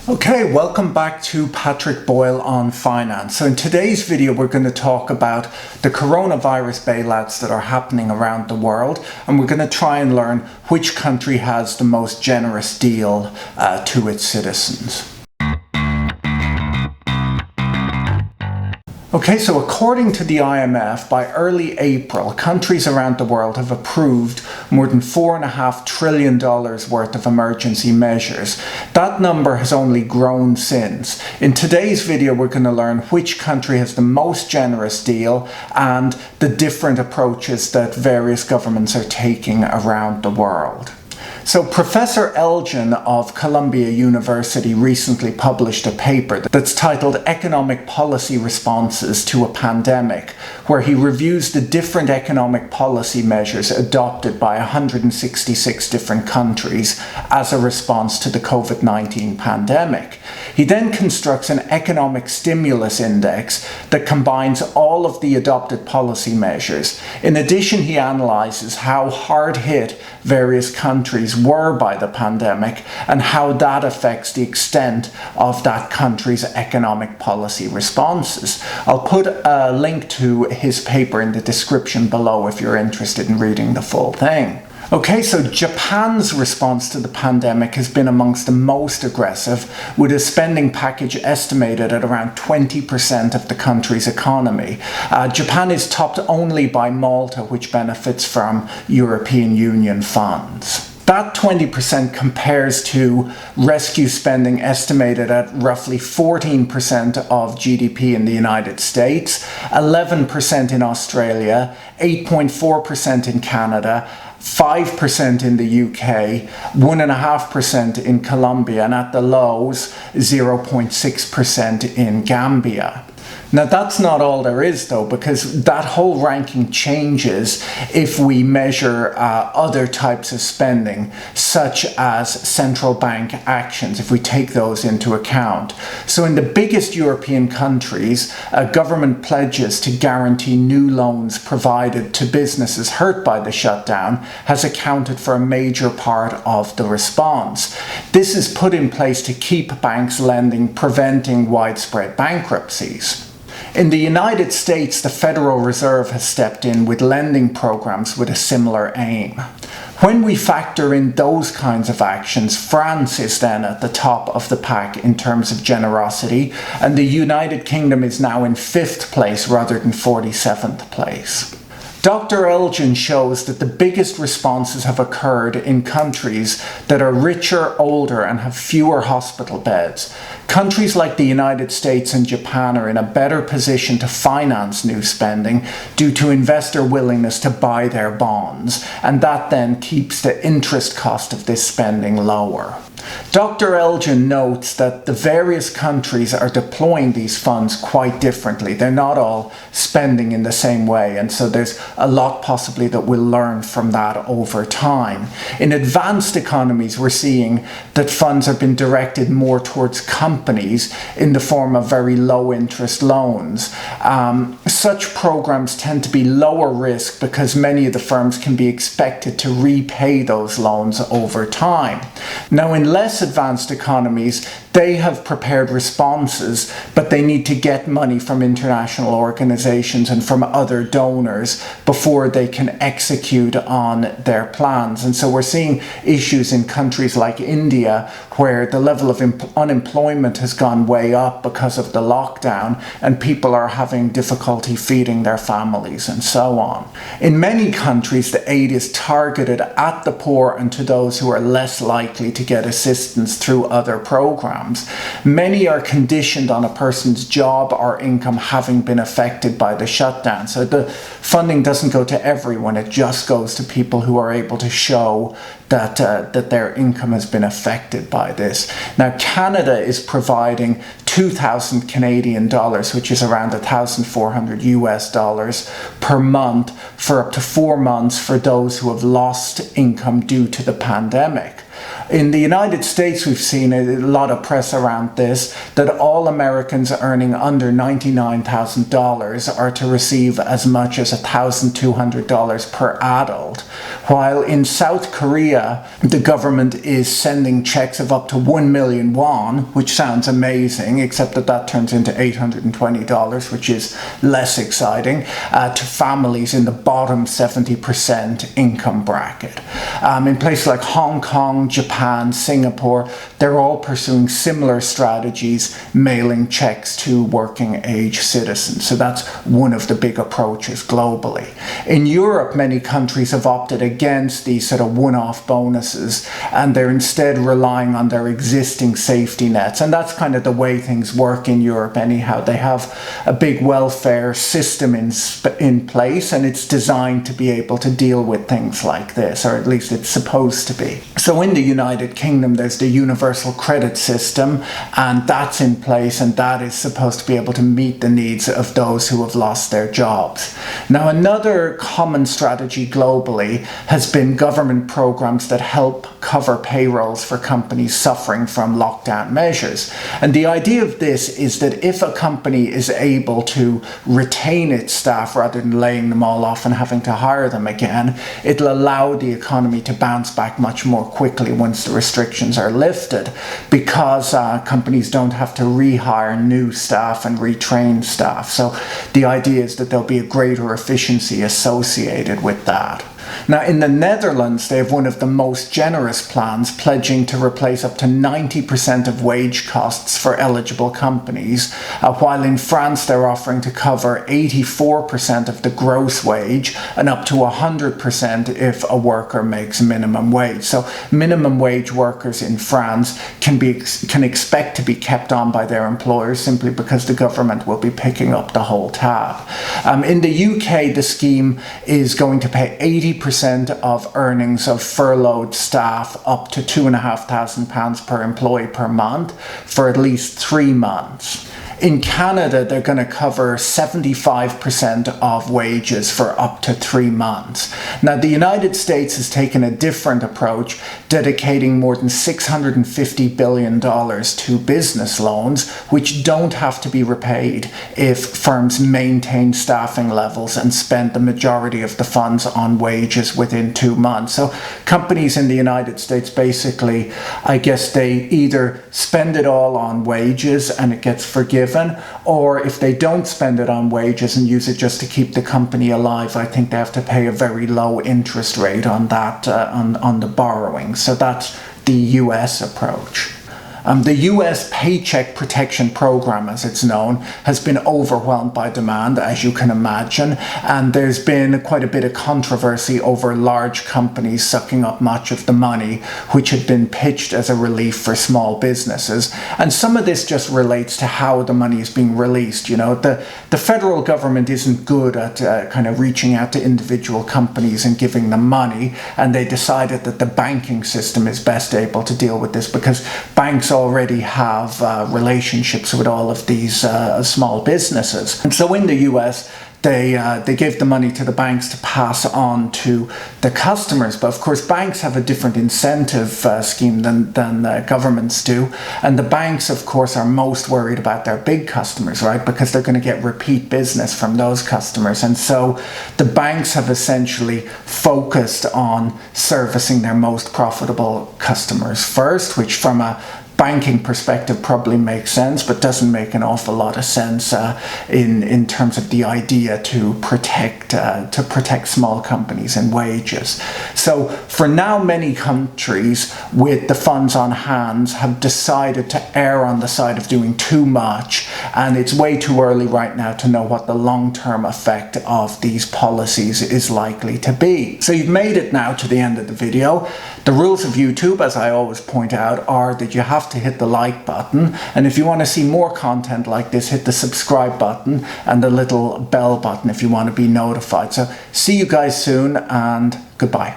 Okay, welcome back to Patrick Boyle on Finance. So in today's video, we're going to talk about the coronavirus bailouts that are happening around the world, and we're going to try and learn which country has the most generous deal to its citizens. Okay, so according to the IMF, by early April, countries around the world have approved more than $4.5 trillion worth of emergency measures. That number has only grown since. In today's video, we're going to learn which country has the most generous deal and the different approaches that various governments are taking around the world. So Professor Elgin of Columbia University recently published a paper that's titled Economic Policy Responses to a Pandemic, where he reviews the different economic policy measures adopted by 166 different countries as a response to the COVID-19 pandemic. He then constructs an economic stimulus index that combines all of the adopted policy measures. In addition, he analyzes how hard hit various countries were by the pandemic and how that affects the extent of that country's economic policy responses. I'll put a link to his paper in the description below if you're interested in reading the full thing. Okay, so Japan's response to the pandemic has been amongst the most aggressive, with a spending package estimated at around 20% of the country's economy. Japan is topped only by Malta, which benefits from European Union funds. That 20% compares to rescue spending estimated at roughly 14% of GDP in the United States, 11% in Australia, 8.4% in Canada, 5% in the UK, 1.5% in Colombia, and at the lows, 0.6% in Gambia. Now that's not all there is though, because that whole ranking changes if we measure other types of spending, such as central bank actions, if we take those into account. So in the biggest European countries, government pledges to guarantee new loans provided to businesses hurt by the shutdown has accounted for a major part of the response. This is put in place to keep banks lending, preventing widespread bankruptcies. In the United States, the Federal Reserve has stepped in with lending programs with a similar aim. When we factor in those kinds of actions, France is then at the top of the pack in terms of generosity, and the United Kingdom is now in 5th place rather than 47th place. Dr. Elgin shows that the biggest responses have occurred in countries that are richer, older, and have fewer hospital beds. Countries like the United States and Japan are in a better position to finance new spending due to investor willingness to buy their bonds, and that then keeps the interest cost of this spending lower. Dr. Elgin notes that the various countries are deploying these funds quite differently. They're not all spending in the same way, and so there's a lot possibly that we'll learn from that over time. In advanced economies, we're seeing that funds have been directed more towards companies in the form of very low interest loans. Such programs tend to be lower risk because many of the firms can be expected to repay those loans over time. Now, in less advanced economies, they have prepared responses, but they need to get money from international organizations and from other donors before they can execute on their plans. And so we're seeing issues in countries like India where the level of unemployment has gone way up because of the lockdown, and people are having difficulty feeding their families and so on. In many countries, the aid is targeted at the poor and to those who are less likely to get assistance through other programs. Many are conditioned on a person's job or income having been affected by the shutdown. So the funding doesn't go to everyone, it just goes to people who are able to show that their income has been affected by this. Now, Canada is providing 2,000 Canadian dollars, which is around 1,400 US dollars per month for up to 4 months for those who have lost income due to the pandemic. In the United States, we've seen a lot of press around this, that all Americans earning under $99,000 are to receive as much as $1,200 per adult, while in South Korea, the government is sending checks of up to 1 million won, which sounds amazing, except that that turns into $820, which is less exciting, to families in the bottom 70% income bracket. In places like Hong Kong, Japan, Singapore, they're all pursuing similar strategies, mailing checks to working age citizens. So that's one of the big approaches globally. In Europe, many countries have opted against these sort of one-off bonuses, and they're instead relying on their existing safety nets. And that's kind of the way things work in Europe anyhow. They have a big welfare system in place, and it's designed to be able to deal with things like this, or at least it's supposed to be. So in the United Kingdom, there's the universal credit system, and that's in place, and that is supposed to be able to meet the needs of those who have lost their jobs. Now, another common strategy globally has been government programs that help cover payrolls for companies suffering from lockdown measures. And the idea of this is that if a company is able to retain its staff rather than laying them all off and having to hire them again, it'll allow the economy to bounce back much more quickly once the restrictions are lifted, because companies don't have to rehire new staff and retrain staff. So the idea is that there'll be a greater efficiency associated with that. Now, in the Netherlands, they have one of the most generous plans, pledging to replace up to 90% of wage costs for eligible companies, while in France they're offering to cover 84% of the gross wage and up to 100% if a worker makes minimum wage. So minimum wage workers in France can expect to be kept on by their employers simply because the government will be picking up the whole tab. In the UK, the scheme is going to pay 80% of earnings of furloughed staff up to £2,500 per employee per month for at least 3 months. In Canada, they're going to cover 75% of wages for up to 3 months. Now, the United States has taken a different approach, dedicating more than $650 billion to business loans, which don't have to be repaid if firms maintain staffing levels and spend the majority of the funds on wages within 2 months. So companies in the United States basically, I guess they either spend it all on wages and it gets forgiven, or if they don't spend it on wages and use it just to keep the company alive, I think they have to pay a very low interest rate on that, on the borrowing. So that's the US approach. The US Paycheck Protection Program, as it's known, has been overwhelmed by demand, as you can imagine, and there's been quite a bit of controversy over large companies sucking up much of the money, which had been pitched as a relief for small businesses. And some of this just relates to how the money is being released. You know, the federal government isn't good at kind of reaching out to individual companies and giving them money, and they decided that the banking system is best able to deal with this because banks already have relationships with all of these small businesses. And so in the US, they gave the money to the banks to pass on to the customers. But of course, banks have a different incentive scheme than governments do. And the banks, of course, are most worried about their big customers, right? Because they're going to get repeat business from those customers. And so the banks have essentially focused on servicing their most profitable customers first, which from a banking perspective probably makes sense, but doesn't make an awful lot of sense in terms of the idea to protect small companies and wages. So for now, many countries with the funds on hand have decided to err on the side of doing too much, and it's way too early right now to know what the long-term effect of these policies is likely to be. So you've made it now to the end of the video. The rules of YouTube, as I always point out, are that you have to hit the like button, and if you want to see more content like this, hit the subscribe button and the little bell button if you want to be notified. So see you guys soon, and goodbye.